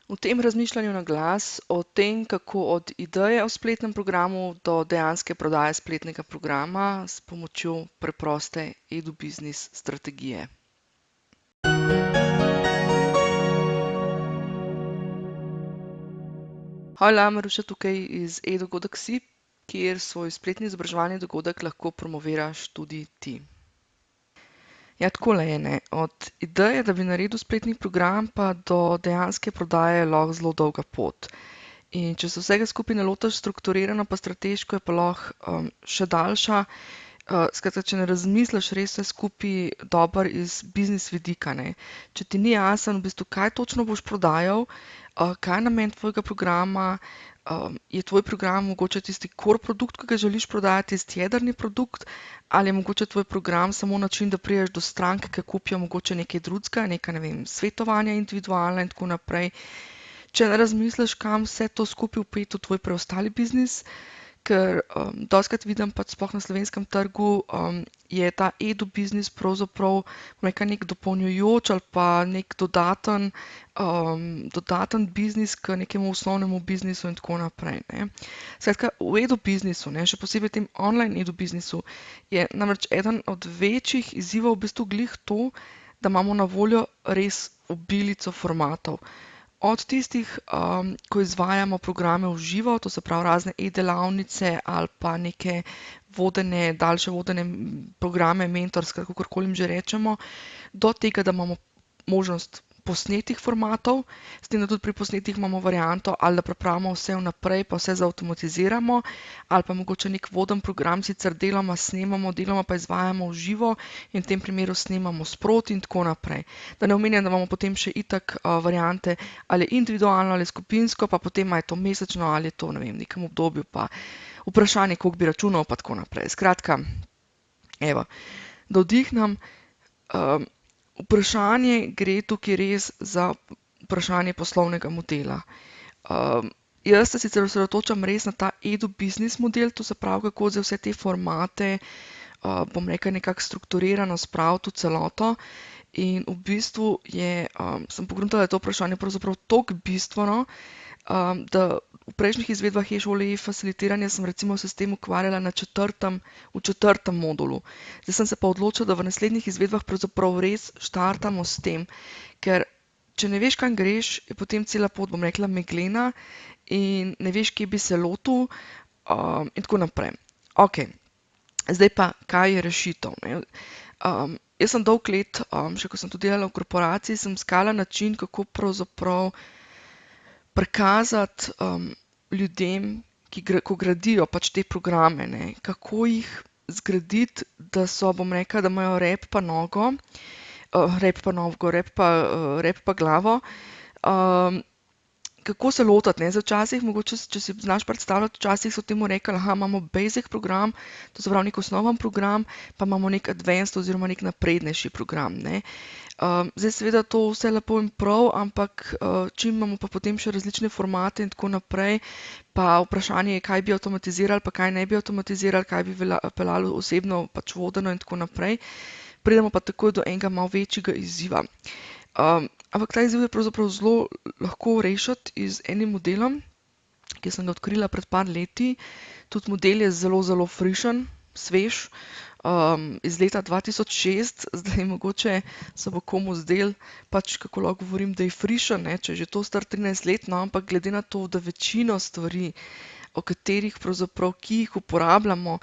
V tem razmišljanju na glas o tem, kako od ideje o spletnem programu do dejanske prodaje spletnega programa s pomočjo preproste edubiznis strategije. Hvala, Maruša tukaj iz eDogodek.si, kjer svoj spletni izobraževalni dogodek lahko promoviraš tudi ti. Ja, takole je, ne. Od ideje, da bi naredil spletni program, pa do dejanske prodaje je lahko zelo dolga pot. In če se vsega skupaj ne lotiš strukturirano pa strateško, je pa lahko še daljša. Skratka, če ne razmisliš res vse skupaj dobro iz biznis vidika, ne. Če ti ni jasen, v bistvu, kaj točno boš prodajal, kaj je namen tvojega programa, je tvoj program mogoče tisti core produkt, ki ga želiš prodajati, tisti jedrni produkt, ali je mogoče tvoj program samo način, da prideš do strank, ki kupijo mogoče nekaj drugega, neka, ne vem, svetovanja individualna in tako naprej. Če ne razmisliš, kam vse to skupaj vpeti v tvoj preostali biznis, ker dostikrat vidim pač sploh na slovenskem trgu, je ta edubiznis pravzaprav nek dopolnjujoč ali pa nek dodaten biznis k nekemu osnovnemu biznisu in tako naprej, ne. Skratka, v edubiznisu, ne, še posebej tem online edubiznisu, je namreč eden od večjih izzivov v bistvu glih to, da imamo na voljo res obilico formatov. Od tistih, ko izvajamo programe v živo, to se pravi razne e-delavnice ali pa neke daljše vodene programe, mentorske, kakorkoli jim že rečemo, do tega, da imamo možnost posnetih formatov, s tem, da tudi pri posnetih imamo varianto, ali da pripravimo vse vnaprej, pa vse zavtomatiziramo, ali pa mogoče nek voden program sicer deloma snemamo, deloma pa izvajamo v živo in v tem primeru snemamo sproti in tako naprej. Da ne omenjam, da imamo potem še itak variante, ali individualno ali skupinsko, pa potem ali je to mesečno ali je to, ne vem, v nekem obdobju, pa vprašanje, koliko bi računal, pa tako naprej. Skratka, evo, da vdihnem. Vprašanje gre tukaj res za vprašanje poslovnega modela. Jaz se sicer osredotočam res na ta edubiznis model, to se pravi, kako zdaj vse te formate, bom rekla, nekako strukturirano spraviti v celoto. In v bistvu sem pogruntala, da je to vprašanje pravzaprav toliko bistveno, da v prejšnjih izvedbah e-šole e-facilitiranja sem recimo se s tem ukvarjala v četrtem modulu. Zdaj sem se pa odločila, da v naslednjih izvedbah pravzaprav res štartamo s tem, ker če ne veš, kam greš, je potem cela pot, bom rekla, meglena in ne veš, kje bi se lotil, in tako naprej. Okej, zdaj pa, kaj je rešitev, ne. Jaz sem dolgo let, še ko sem tudi delala v korporaciji, sem iskala način, kako pravzaprav prikazati ljudem, ko gradijo pač te programe, ne, kako jih zgraditi, da so, bom rekla, da imajo rep pa nogo, rep pa glavo, kako se lotiti, ne. Zdaj včasih, mogoče, če si znaš predstavljati, včasih so temu rekli, imamo basic program, to se pravi nek osnoven program, pa imamo nek advanced oziroma nek naprednejši program, ne. Zdaj seveda to vse lepo in prav, ampak čim imamo pa potem še različne formate in tako naprej, pa vprašanje je, kaj bi avtomatizirali, pa kaj ne bi avtomatizirali, kaj bi peljali osebno pač vodeno in tako naprej, pridemo pa takoj do enega malo večjega izziva. Ampak ta izziv je pravzaprav zelo lahko rešiti z enim modelom, ki sem ga odkrila pred par leti. Tudi model je zelo, zelo frišen, svež, iz leta 2006. Zdaj mogoče se bo komu zdelo, pač kako lahko govorim, da je frišen, ne, če je že to star 13 let, no, ampak glede na to, da večino stvari, o katerih pravzaprav, ki jih uporabljamo,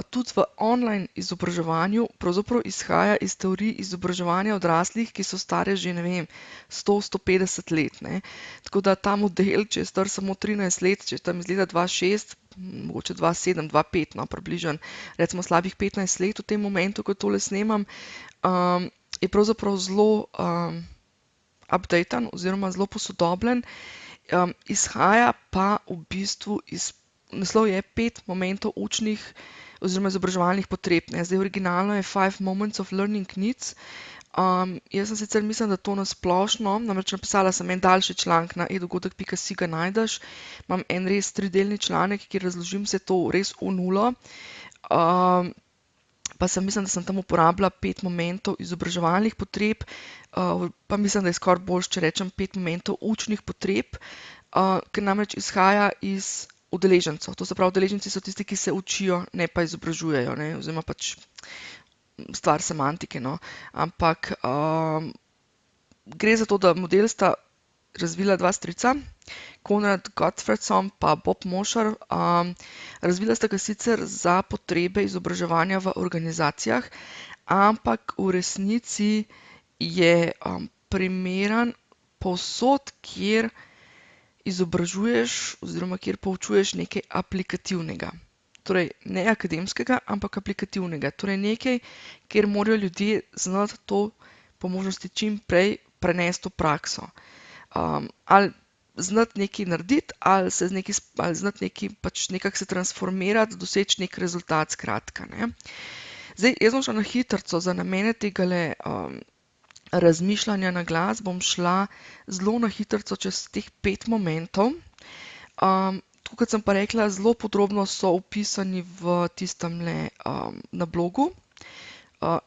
tudi v online izobraževanju, pravzaprav izhaja iz teorij izobraževanja odraslih, ki so stare že, ne vem, 100–150 let, ne. Tako da ta model, če je star samo 13 let, če je tam iz leta 2006, mogoče 2007, 2005, no, približno, recimo slabih 15 let v tem momentu, ko tole snemam, je pravzaprav zelo updatan oziroma zelo posodobljen. Izhaja pa v bistvu naslov je 5 momentov učnih oziroma izobraževalnih potreb, ne. Zdaj originalno je 5 moments of learning needs. Jaz sem sicer mislila, da to na splošno, namreč napisala sem en daljši članek na eDogodek.si, ga najdeš. Imam en res 3-delni članek, kjer razložim vse to res v nulo. pa mislim, da sem tam uporabila 5 momentov izobraževalnih potreb, pa mislim, da je skoraj boljše, če rečem 5 momentov učnih potreb, ker namreč izhaja iz udeležencev. To se pravi, udeleženci so tisti, ki se učijo, ne pa izobražujejo, ne, oziroma pač stvar semantike, no. Ampak gre za to, da model sta razvila dva strica, Konrad Gottfredson pa Bob Mosher. Razvila sta ga sicer za potrebe izobraževanja v organizacijah, ampak v resnici je primeren povsod, kjer izobražuješ oziroma kjer poučuješ nekaj aplikativnega. Torej, ne akademskega, ampak aplikativnega. Torej, nekaj, kjer morajo ljudje znati to po možnosti čim prej prenesti v prakso. Ali znati nekaj narediti, ali znati nekaj, pač nekako se transformirati, doseči nek rezultat, skratka, ne. Zdaj, jaz bom šla na hitrico za namene tegale razmišljanja na glas, bom šla zelo na hitrico čez teh 5 momentov. Tako kot sem pa rekla, zelo podrobno so opisani v tistemle na blogu,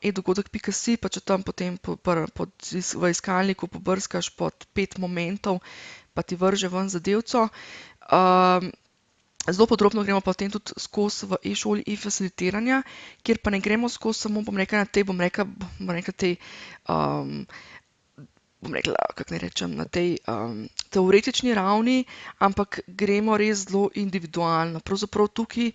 edogodek.si, pa če tam potem v iskalniku pobrskaš pod 5 momentov, pa ti vrže ven zadevco. Zelo podrobno gremo pa potem tudi skozi v e-šoli e-facilitiranja, kjer pa ne gremo skozi samo, bom rekla, na tej, kako naj rečem, na tej teoretični ravni, ampak gremo res zelo individualno. Pravzaprav tukaj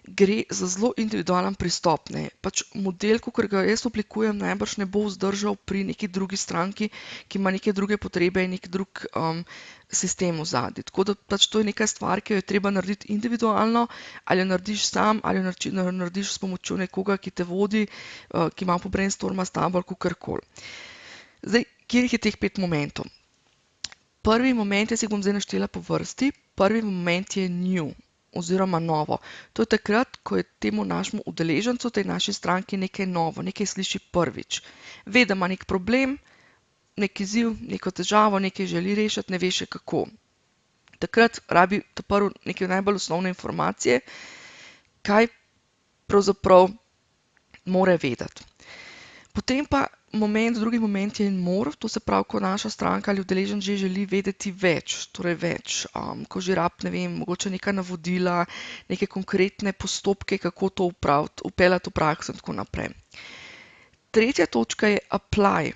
gre za zelo individualen pristop, ne. Pač model, kakor ga jaz oblikujem, najbrž ne bo vzdržal pri neki drugi stranki, ki ima neke druge potrebe in nek drug sistem ozadaj. Tako da pač to je neka stvar, ki jo je treba narediti individualno, ali jo narediš sam, ali jo narediš s pomočjo nekoga, ki te vodi, ki malo pobrainstorma s tabo ali kakorkoli. Zdaj, kjerih je teh 5 momentov? Prvi moment, jaz jih bom zdaj naštela po vrsti, prvi moment je new oziroma novo. To je takrat, ko je temu našemu udeležencu, tej naši stranki nekaj novo, nekaj sliši prvič. Ve, da ima nek problem, nek izziv, neko težavo, nekaj želi rešiti, ne ve še kako. Takrat rabi prvo neke najbolj osnovne informacije, kaj pravzaprav mora vedeti. Potem pa drugi moment je more, to se pravi, ko naša stranka ali udeleženec že želi vedeti več, torej več, ko že rabi, ne vem, mogoče neka navodila, neke konkretne postopke, kako to vpeljati v prakso in tako naprej. Tretja točka je apply.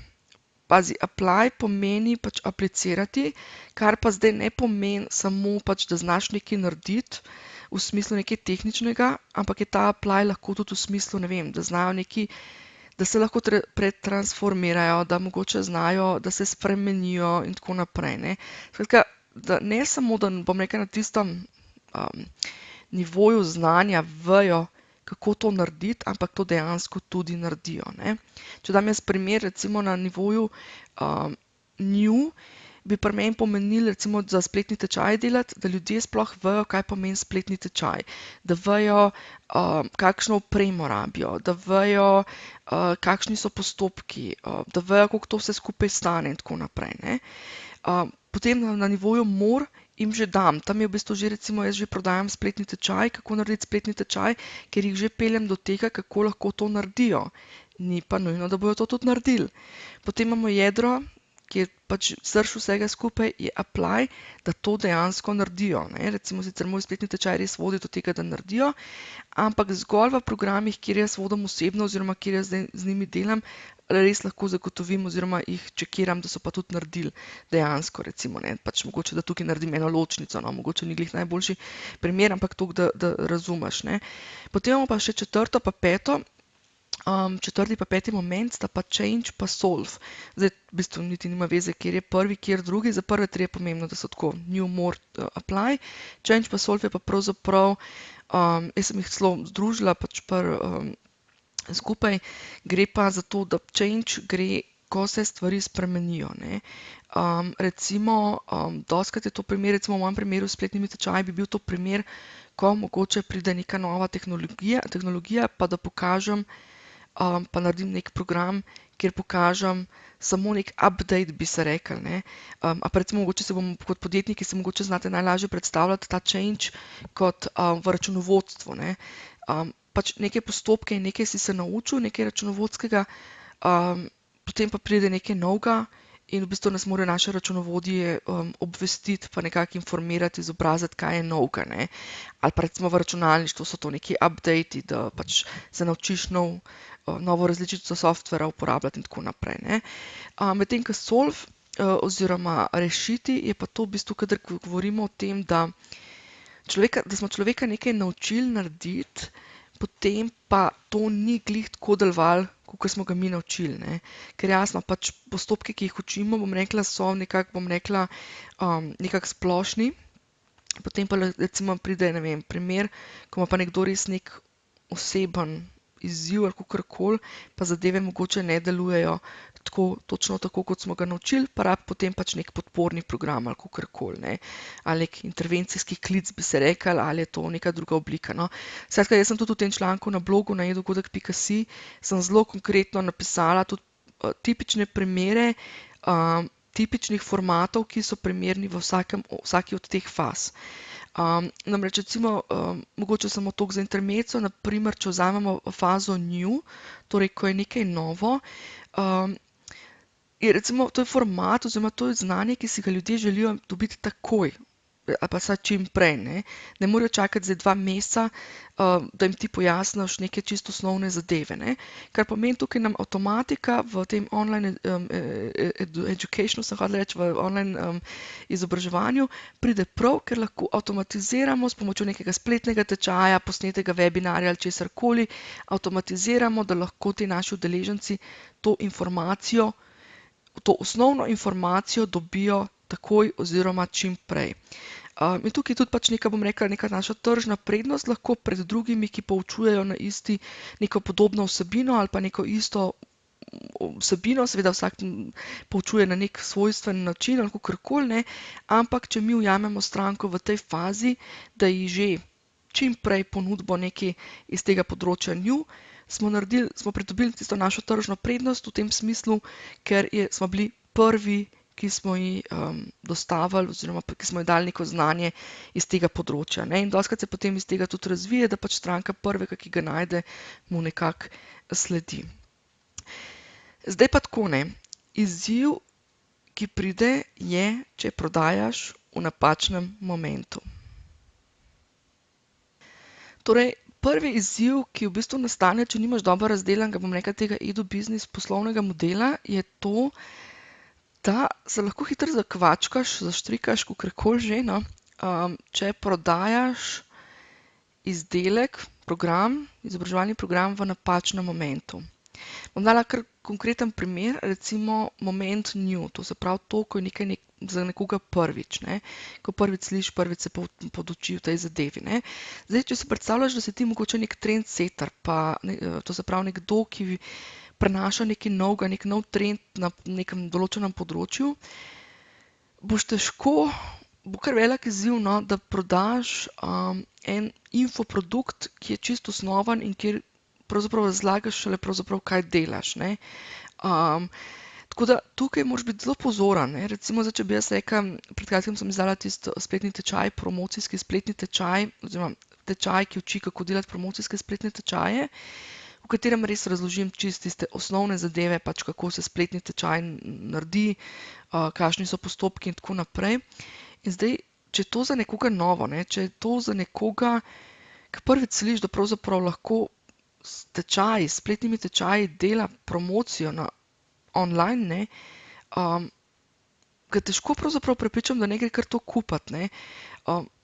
Pazi, apply pomeni pač aplicirati, kar pa zdaj ne pomeni samo pač, da znaš nekaj narediti v smislu nekaj tehničnega, ampak je ta apply lahko tudi v smislu, ne vem, da znajo nekaj, da se lahko pretransformirajo, da mogoče znajo, da se spremenijo in tako naprej, ne. Skratka, da ne samo, da bom rekla, na tistem nivoju znanja vejo, kako to narediti, ampak to dejansko tudi naredijo, ne. Če dam jaz primer, recimo na nivoju new, bi pri meni pomenilo, recimo za spletni tečaj delati, da ljudje sploh vejo, kaj pomeni spletni tečaj, da vejo, kakšno opremo rabijo, da vejo, kakšni so postopki, da vejo, koliko to vse skupaj stane in tako naprej, ne. Potem na nivoju more jim že dam, tam je v bistvu že, recimo, jaz že prodajam spletni tečaj, kako narediti spletni tečaj, ker jih že peljem do tega, kako lahko to naredijo. Ni pa nujno, da bojo to tudi naredili. Potem imamo jedro, ki je pač srž vsega skupaj, je apply, da to dejansko naredijo, ne. Recimo sicer moj spletni tečaj res vodi do tega, da naredijo, ampak zgolj v programih, kjer jaz vodim osebno oziroma kjer jaz zdaj z njimi delam, res lahko zagotovim oziroma jih čekiram, da so pa tudi naredili dejansko, recimo, ne. Pač mogoče, da tukaj naredim eno ločnico, no, mogoče ni glih najboljši primer, ampak toliko, da razumeš, ne. Potem imamo pa še četrto pa peto. Četrti pa peti moment sta pa change pa solve. Zdaj, v bistvu niti nima veze, kjer je prvi, kjer drugi. Za prve tri je pomembno, da so tako new, more, apply. Change pa solve je pa pravzaprav, jaz sem jih celo združila pač skupaj. Gre pa za to, da change gre, ko se stvari spremenijo, ne. Recimo, dostikrat je to primer, recimo v mojem primeru s spletnimi tečaji bi bil to primer, ko mogoče pride neka nova tehnologija, pa da pokažem, pa naredim nek program, kjer pokažem samo nek update, bi se reklo, ne. A pa recimo mogoče kot podjetniki se mogoče znate najlažje predstavljati ta change kot v računovodstvu, ne. pač neke postopke in nekaj si se naučil, nekaj računovodskega, potem pa pride nekaj novega in v bistvu nas mora naše računovodje obvestiti, pa nekako informirati, izobraziti, kaj je novega, ne. Ali pa recimo v računalništvu so to neki updati, da pač se naučiš novo različico softvera uporabljati in tako naprej, ne. Medtem ko solve oziroma rešiti je pa to v bistvu, kadar govorimo o tem, da smo človeka nekaj naučili narediti, potem pa to ni glih tako delovalo, kot smo ga mi naučili, ne. Ker jasno, pač postopki, ki jih učimo, bom rekla, so nekako, nekako splošni, potem pa recimo pride, ne vem, primer, ko ima pa nekdo res nek oseben izziv ali kakorkoli, pa zadeve mogoče ne delujejo točno tako, kot smo ga naučili, pa rabi potem pač nek podporni program ali kakorkoli, ne. Ali nek intervencijski klic bi se rekli, ali je to neka druga oblika, no. Skratka, jaz sem tudi v tem članku na blogu na edogodek.si sem zelo konkretno napisala tudi tipične primere tipičnih formatov, ki so primerni v vsaki od teh faz. Namreč recimo, mogoče samo toliko za intermezzo, na primer, če vzamemo fazo new, torej ko je nekaj novo, je recimo to je format oziroma to je znanje, ki si ga ljudje želijo dobiti takoj ali pa vsaj čim prej, ne. Ne morejo čakati zdaj 2 meseca, da jim ti pojasniš neke čisto osnovne zadeve, ne. Kar pomeni, tukaj nam avtomatika v tem online educationu, sem hotela reči, v online izobraževanju, pride prav, ker lahko avtomatiziramo s pomočjo nekega spletnega tečaja, posnetega webinarja ali česarkoli, avtomatiziramo, da lahko ti naši udeleženci to informacijo, to osnovno informacijo dobijo takoj oziroma čim prej. In tukaj tudi pač neka, bom rekla, neka naša tržna prednost lahko pred drugimi, ki poučujejo na neko podobno vsebino ali pa neko isto vsebino, seveda vsak poučuje na nek svojstven način ali kakorkoli, ne, ampak če mi ujamemo stranko v tej fazi, da ji že čim prej ponudbo nekaj iz tega področja new, smo pridobili tisto našo tržno prednost v tem smislu, ker smo bili prvi, ki smo ji dostavili oziroma ki smo ji dali neko znanje iz tega področja, ne. In dostikrat se potem iz tega tudi razvije, da pač stranka prvega, ki ga najde, mu nekako sledi. Zdaj pa tako, ne. Izziv, ki pride, je, če prodajaš v napačnem momentu. Torej, prvi izziv, ki v bistvu nastane, če nimaš dobro razdelanega, bom rekla, tega edubiznis poslovnega modela, je to, da se lahko hitro zakvačkaš, zaštrikaš, kakorkoli že, no, če prodajaš izdelek, program, izobraževalni program v napačnem momentu. Bom dala kar konkreten primer, recimo moment new, to se pravi to, ko je nekaj za nekoga prvič, ne. Ko prvič slišiš, prvič se poduči v tej zadevi, ne. Zdaj, če si predstavljaš, da si ti mogoče nek trendsetter, pa to se pravi nekdo, ki prenaša nekaj novega, nek nov trend na nekem določenem področju, bo kar velik izziv, no, da prodaš en infoprodukt, ki je čisto osnoven in kjer pravzaprav razlagaš šele pravzaprav, kaj delaš, ne. Tako da tukaj moraš biti zelo pozoren, ne. Recimo zdaj, če bi jaz rekla, pred kratkim sem izdala tisti spletni tečaj, promocijski spletni tečaj, oziroma tečaj, ki uči, kako delati promocijske spletne tečaje, v katerem res razložim čisto tiste osnovne zadeve, pač kako se spletni tečaj naredi, kakšni so postopki in tako naprej. In zdaj, če je to za nekoga novo, ne, če je to za nekoga, ki prvič sliši, da pravzaprav lahko s spletnimi tečaji dela promocijo online, ne, ga težko pravzaprav prepričam, da ne gre kar to kupiti, ne.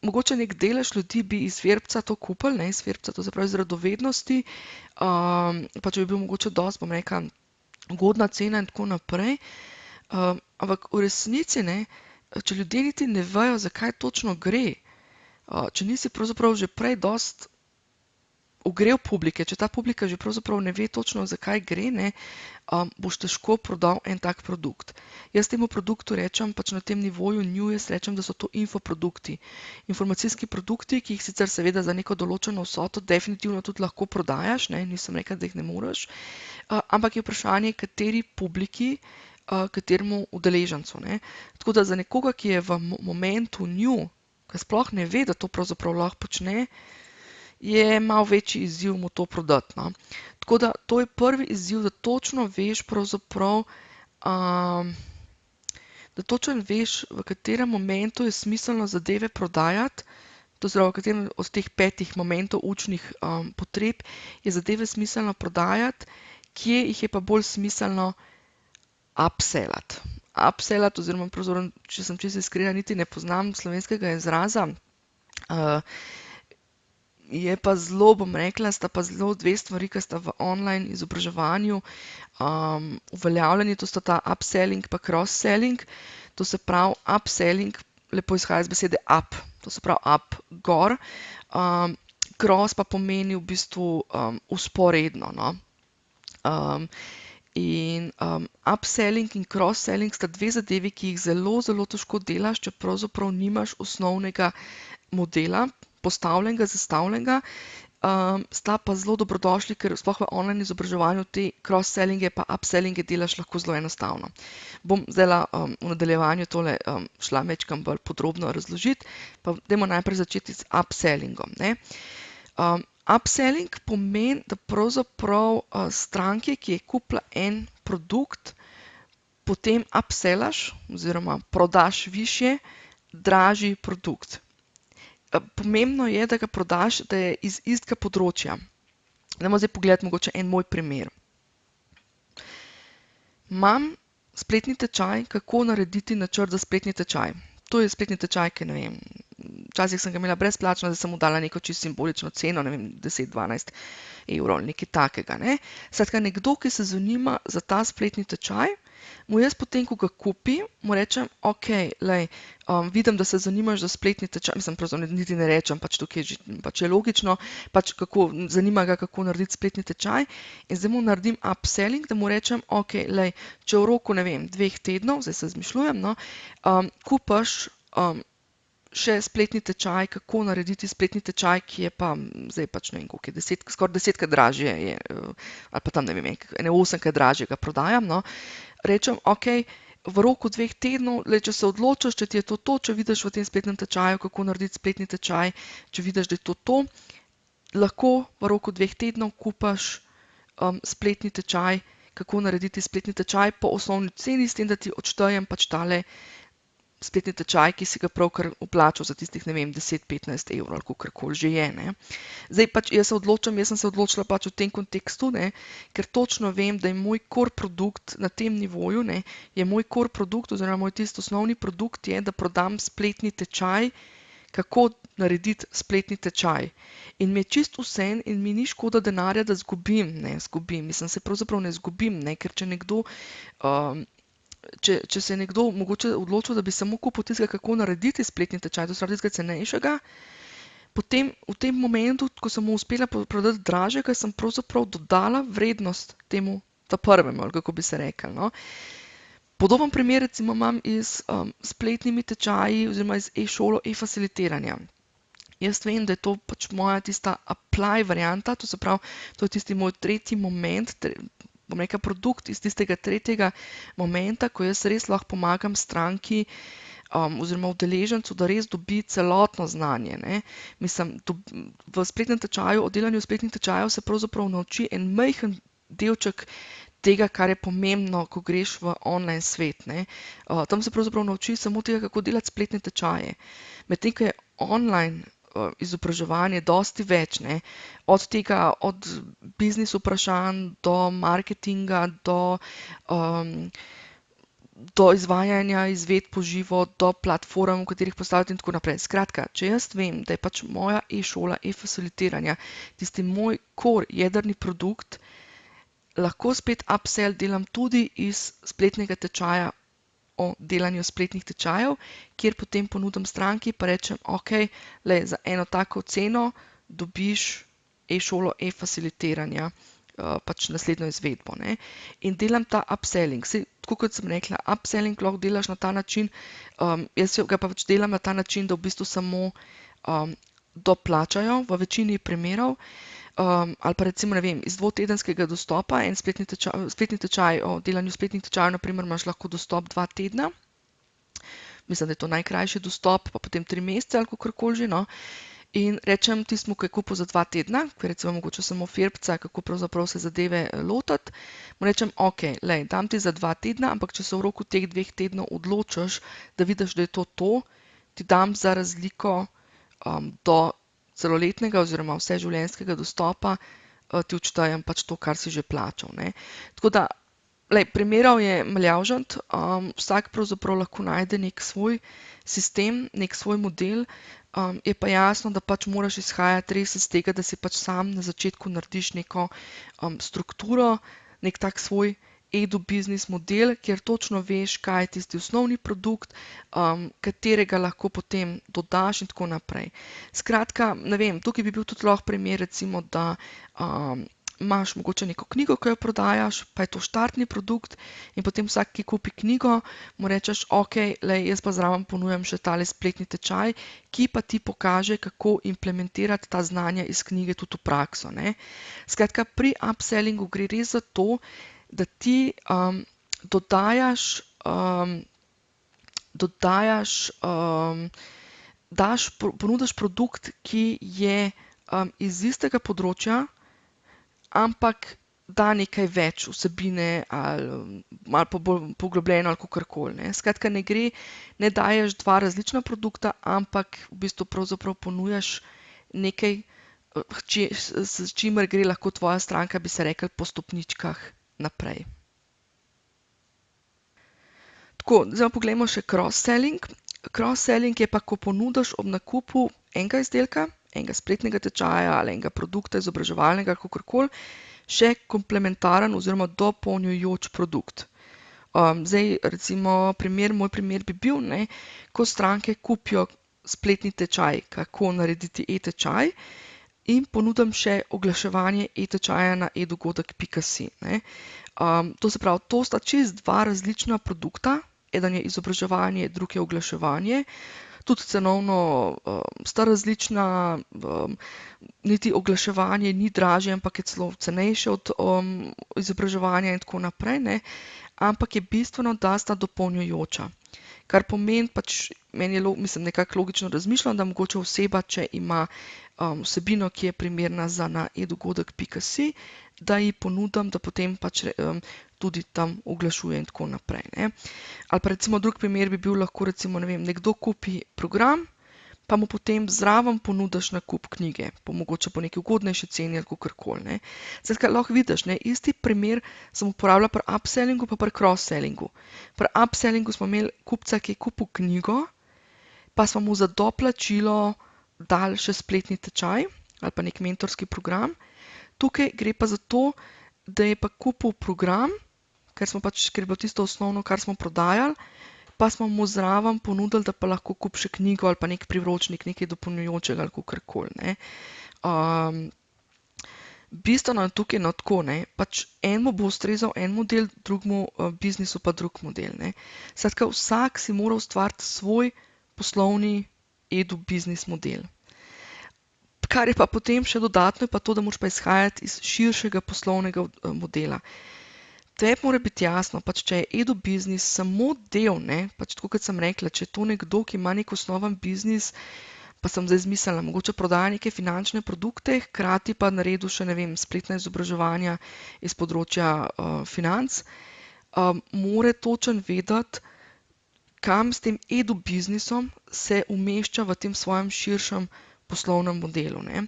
Mogoče nek delež ljudi bi iz verbca to kupili, ne, iz verbca, to se pravi iz radovednosti, pa če bi bil mogoče dosti, bom rekla, ugodna cena in tako naprej. Ampak v resnici, ne, če ljudje niti ne vejo, za kaj točno gre, če nisi pravzaprav že prej dosti ogrev publike, če ta publika že pravzaprav ne ve točno, za kaj gre, ne, boš težko prodal en tak produkt. Jaz temu produktu rečem, pač na tem nivoju new, jaz rečem, da so to infoprodukti. Informacijski produkti, ki jih sicer seveda za neko določeno vsoto definitivno tudi lahko prodajaš, ne, nisem rekla, da jih ne moreš, ampak je vprašanje, kateri publiki, kateremu udeležencu, ne. Tako da za nekoga, ki je v momentu new, ki sploh ne ve, da to pravzaprav lahko počne, je malo večji izziv mu to prodati, no. Tako da to je prvi izziv, da točno veš pravzaprav, da točno veš, v katerem momentu je smiselno zadeve prodajati, to se pravi, v katerem od teh 5 momentov učnih potreb je zadeve smiselno prodajati, kje jih je pa bolj smiselno upsellati. Upsellati oziroma, pravzaprav, če sem čisto iskrena, niti ne poznam slovenskega izraza, je pa zelo, bom rekla, sta pa zelo dve stvari, ki sta v online izobraževanju uveljavljeni, to sta ta upselling pa cross-selling. To se pravi, upselling lepo izhaja iz besede up, to se pravi up, gor, cross pa pomeni v bistvu vzporedno, no. In upselling in cross-selling sta dve zadevi, ki jih zelo, zelo težko delaš, če pravzaprav nimaš osnovnega modela, postavljenega, zastavljenega, sta pa zelo dobrodošli, ker sploh v online izobraževanju te cross-sellinge pa upsellinge delaš lahko zelo enostavno. Bom zdajle v nadaljevanju tole šla majčkeno bolj podrobno razložiti, pa dajmo najprej začeti z upsellingom, ne. Upselling pomeni, da pravzaprav stranki, ki je kupila en produkt, potem upsellaš oziroma prodaš višje, dražji produkt. Pomembno je, da ga prodaš, da je iz istega področja. Dajmo zdaj pogledati mogoče en moj primer. Imam spletni tečaj, kako narediti načrt za spletni tečaj. To je spletni tečaj, ki ne vem, včasih sem ga imela brezplačno, zdaj sem mu dala neko čisto simbolično ceno, ne vem, 10-12 evrov, nekaj takega, ne. Skratka, nekdo, ki se zanima za ta spletni tečaj, mu jaz potem, ko ga kupi, mu rečem, okej, lej, vidim, da se zanimaš za spletni tečaj, mislim, pravzaprav niti ne rečem, pač tukaj pač je logično, pač zanima ga, kako narediti spletni tečaj, in zdaj mu naredim upselling, da mu rečem, okej, lej, če v roku, ne vem, 2 tednov, zdaj se izmišljujem, no, kupaš še spletni tečaj, kako narediti spletni tečaj, ki je pa zdaj pač ne vem, koliko je, skoraj 10-krat dražje je, ali pa tam ne vem, ene 8-krat dražje ga prodajam, no. Rečem, okej, v roku 2 tednov, če se odločiš, če ti je to, če vidiš v tem spletnem tečaju, kako narediti spletni tečaj, če vidiš, da je to, lahko v roku 2 tednov kupaš spletni tečaj, kako narediti spletni tečaj po osnovni ceni, s tem, da ti odštejem pač tale spletni tečaj, ki si ga pravkar vplačal za tistih, ne vem, 10-15 evrov ali kakorkoli že je, ne. Zdaj pač jaz sem se odločila pač v tem kontekstu, ne, ker točno vem, da je moj core produkt na tem nivoju, ne, je moj core produkt oziroma moj tisti osnovni produkt je, da prodam spletni tečaj, kako narediti spletni tečaj. In mi je čisto vseeno in mi ni škoda denarja, da izgubim, mislim, se pravzaprav ne izgubim, ne, ker če nekdo če se je nekdo mogoče odločil, da bi samo kupil tistega, kako narediti spletni tečaj, to se pravi tistega cenejšega, potem v tem momentu, ko sem mu uspela prodati dražjega, sem pravzaprav dodala vrednost temu ta prvemu, ali kako bi se reklo, no. Podoben primer recimo imam iz spletnimi tečaji oziroma iz e-šolo, e-facilitiranja. Jaz vem, da je to pač moja tista apply varianta, to se pravi, to je tisti moj tretji moment, bom rekla, produkt iz tistega tretjega momenta, ko jaz res lahko pomagam stranki oziroma udeležencu, da res dobi celotno znanje, ne. Mislim, v spletnem tečaju, o delanju spletnih tečajev se pravzaprav nauči en majhen delček tega, kar je pomembno, ko greš v online svet, ne. Tam se pravzaprav nauči samo tega, kako delati spletne tečaje. Medtem ko je online izobraževanje dosti več, ne, od tega, od biznis vprašanj do marketinga, do izvajanja izvedb v živo, do platform, v katerih postavljate in tako naprej. Skratka, če jaz vem, da je pač moja e-šola, e-facilitiranja tisti moj core, jedrni produkt, lahko spet upsell delam tudi iz spletnega tečaja o delanju spletnih tečajev, kjer potem ponudim stranki pa rečem, okej, lej, za eno tako ceno dobiš e-šolo, e-facilitiranja, pač naslednjo izvedbo, ne. In delam ta upselling. Saj, tako kot sem rekla, upselling lahko delaš na ta način, jaz ga pa pač delam na ta način, da v bistvu samo doplačajo v večini primerov, ali pa recimo, ne vem, iz 2-tedenskega dostopa, en spletni tečaj o delanju spletnih tečajev, na primer, imaš lahko dostop 2 tedna. Mislim, da je to najkrajši dostop, pa potem 3 mesece ali kakorkoli že, no. in rečem tistmu, ki je kupil za 2 tedna, ki je recimo mogoče samo firbca, kako pravzaprav se zadeve lotiti, mu rečem, ok, lej, dam ti za 2 tedna, ampak če se v roku teh 2 tednov odločiš, da vidiš, da je to, ti dam za razliko do celoletnega oziroma vseživljenjskega dostopa, ti odštejem pač to, kar si že plačal, ne. Tako da, lej, primerov je mljavžent, vsak pravzaprav lahko najde nek svoj sistem, nek svoj model, je pa jasno, da pač moraš izhajati res iz tega, da si pač sam na začetku narediš neko strukturo, nek tak svoj edu-biznis model, kjer točno veš, kaj je tisti osnovni produkt, katerega lahko potem dodaš in tako naprej. Skratka, ne vem, tukaj bi bil tudi lahko primer, recimo, da imaš mogoče neko knjigo, ki jo prodajaš, pa je to štartni produkt in potem vsak, ki kupi knjigo, mu rečeš, ok, lej, jaz pa zraven ponujam še tale spletni tečaj, ki pa ti pokaže, kako implementirati ta znanja iz knjige tudi v prakso, ne. Skratka, pri upsellingu gre res za to, da ti ponudiš produkt, ki je iz istega področja, ampak da nekaj več vsebine ali malo bolj poglobljeno ali kakorkoli, ne. Skratka, ne daješ 2 različna produkta, ampak v bistvu pravzaprav ponujaš nekaj, s čimer gre lahko tvoja stranka, bi se reklo, po stopničkah naprej. Tako, zdaj pa poglejmo še cross-selling. Cross-selling je pa, ko ponudiš ob nakupu enega izdelka, enega spletnega tečaja ali enega produkta izobraževalnega, kakorkoli, še komplementaren oziroma dopolnjujoč produkt. Zdaj, recimo, moj primer bi bil, ne, ko stranke kupijo spletni tečaj, kako narediti e-tečaj, in ponudim še oglaševanje e-tečaja na edugodek.si, ne. To se pravi, to sta čisto 2 različna produkta, eden je izobraževanje, drug je oglaševanje. Tudi cenovno sta različna, niti oglaševanje ni dražje, ampak je celo cenejše od izobraževanja in tako naprej, ne. Ampak je bistveno, da sta dopolnjujoča. Kar pomeni, pač meni je mislim, nekako logično razmišljam, da mogoče oseba, če ima vsebino, ki je primerna za na edugodek.si, da ji ponudim, da potem pač tudi tam oglašuje in tako naprej, ne. Ali pa recimo drug primer bi bil lahko recimo, ne vem, nekdo kupi program, pa mu potem zraven ponudiš nakup knjige, mogoče po neki ugodnejši ceni ali kakorkoli, ne. Skratka, lahko vidiš, ne, isti primer sem uporabljala pri upsellingu pa pri cross-sellingu. Pri upsellingu smo imeli kupca, ki je kupil knjigo, pa smo mu za doplačilo dali še spletni tečaj ali pa nek mentorski program. Tukaj gre pa za to, da je pa kupil program, ker je bilo tisto osnovno, kar smo prodajali, pa smo mu zraven ponudili, da pa lahko kupi še knjigo ali pa nek priročnik, nekaj dopolnjujočega ali kakorkoli, ne. Bistveno je tukaj, no, tako, ne, pač enemu bo ustrezal en model, drugemu biznisu pa drug model, ne. Skratka, vsak si mora ustvariti svoj poslovni edu-biznis model. Kar je pa potem še dodatno, je pa to, da moraš pa izhajati iz širšega poslovnega modela. Tebi mora biti jasno, pač če je edu-biznis samo del, ne, pač tako kot sem rekla, če je to nekdo, ki ima nek osnoven biznis, pa sem zdaj izmislila, mogoče prodaja neke finančne produkte, hkrati pa naredil še, ne vem, spletna izobraževanja iz področja financ, mora točno vedeti, kam s tem edu-biznisom se umešča v tem svojem širšem poslovnem modelu, ne.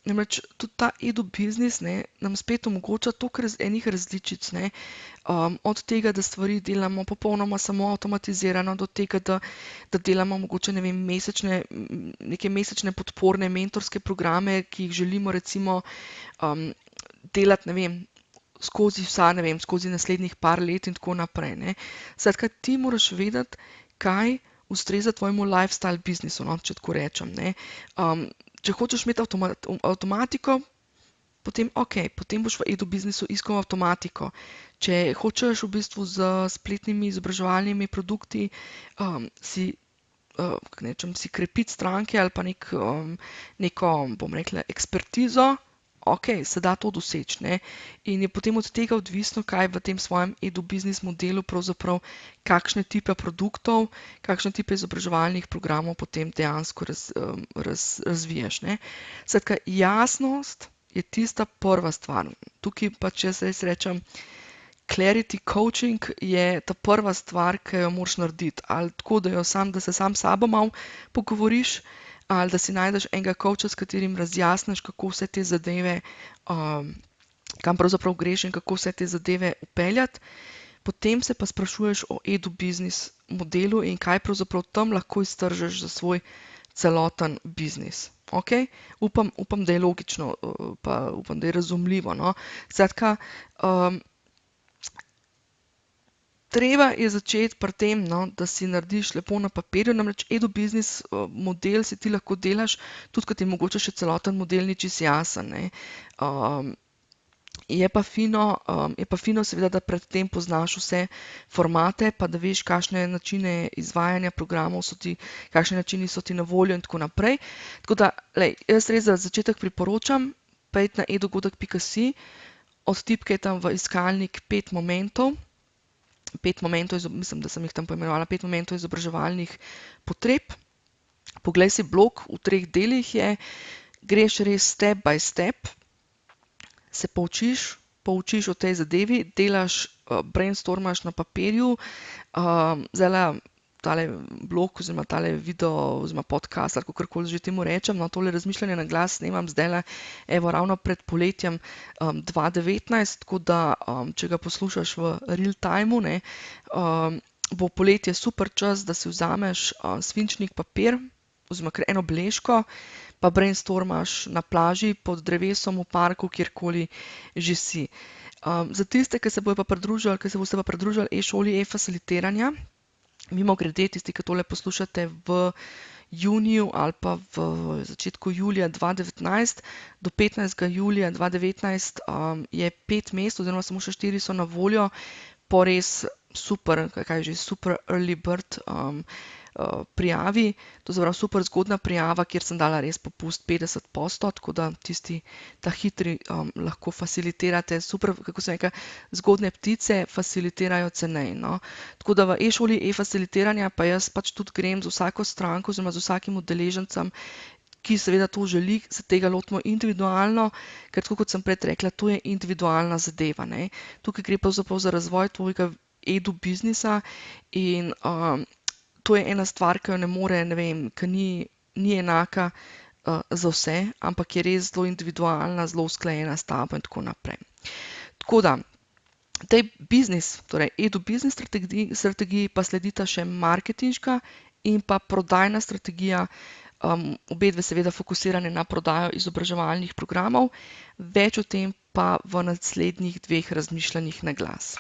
Namreč tudi ta edu-biznis, ne, nam spet omogoča toliko enih različic, ne. Od tega, da stvari delamo popolnoma samo avtomatizirano, do tega, da delamo mogoče, ne vem, neke mesečne podporne mentorske programe, ki jih želimo recimo delati, ne vem, skozi naslednjih par let in tako naprej, ne. Skratka, ti moraš vedeti, kaj ustreza tvojemu lifestyle biznisu, no, če tako rečem, ne. Če hočeš imeti avtomatiko, potem okej, potem boš v edu-biznisu iskal avtomatiko. Če hočeš v bistvu s spletnimi izobraževalnimi produkti si krepiti stranke ali pa neko, bom rekla, ekspertizo, ok, se da to doseči, ne. In je potem od tega odvisno, kaj v tem svojem edu-biznis modelu pravzaprav, kakšne tipe produktov, kakšne tipe izobraževalnih programov potem dejansko razviješ, ne. Skratka, jasnost je tista prva stvar. Tukaj pa, če se res rečem, clarity coaching je ta prva stvar, ki jo moraš narediti. Ali tako, da se sam s sabo malo pogovoriš, ali da si najdeš enega coacha, s katerim razjasniš, kako vse te zadeve, kam pravzaprav greš in kako vse te zadeve vpeljati. Potem se pa sprašuješ o edu-biznis modelu in kaj pravzaprav tam lahko iztržiš za svoj celoten biznis. Ok? Upam, da je logično, pa upam, da je razumljivo, no. Skratka, treba je začeti pri tem, no, da si narediš lepo na papirju, namreč edu-biznis model si ti lahko delaš, tudi ko ti mogoče še celoten model ni čisto jasen, ne. Je pa fino seveda, da pred tem poznaš vse formate, pa da veš, kakšne načine izvajanja programov kakšni načini so ti na voljo in tako naprej. Tako da, jaz res za začetek priporočam, pojdi na edugodek.si, odtipkaj tam v iskalnik 5 momentov, mislim, da sem jih tam poimenovala, 5 momentov izobraževalnih potreb. Poglej si blog, v 3 delih je, greš res step by step, se poučiš o tej zadevi, delaš, brainstormaš na papirju, zdajle tale blog oziroma tale video oziroma podcast, ali kakorkoli že temu rečem, no, tole razmišljanje na glas snemam zdajle, evo, ravno pred poletjem 2019, tako da, če ga poslušaš v real timeu, ne, bo poletje super čas, da si vzameš svinčnik papir oziroma kar eno beležko, pa brainstormaš na plaži, pod drevesom, v parku, kjerkoli že si. Za tiste, ki se boste pa pridružili e-šoli e-facilitiranja, mimogrede, tisti, ki tole poslušate v juniju ali pa v začetku julija 2019, do 15. julija 2019 je 5 mest oziroma samo še 4 so na voljo po res super, super early bird prijavi, to se pravi super zgodna prijava, kjer sem dala res popust 50%, tako da tisti ta hitri lahko facilitirate, super, kako se reka, zgodne ptice facilitirajo ceneje, no. Tako da v e-šoli e-facilitiranja pa jaz pač tudi grem z vsako stranko oziroma z vsakim udeležencem, ki seveda to želi, se tega lotimo individualno, ker tako kot sem prej rekla, to je individualna zadeva, ne. Tukaj gre pravzaprav za razvoj tvojega edu-biznisa in to je ena stvar, ki jo ne more, ne vem, ki ni enaka za vse, ampak je res zelo individualna, zelo usklajena s tabo in tako naprej. Tako da, tej torej edu-biznis strategiji pa sledita še marketinška in pa prodajna strategija, obedve seveda fokusirane na prodajo izobraževalnih programov, več o tem pa v naslednjih 2 razmišljanjih na glas.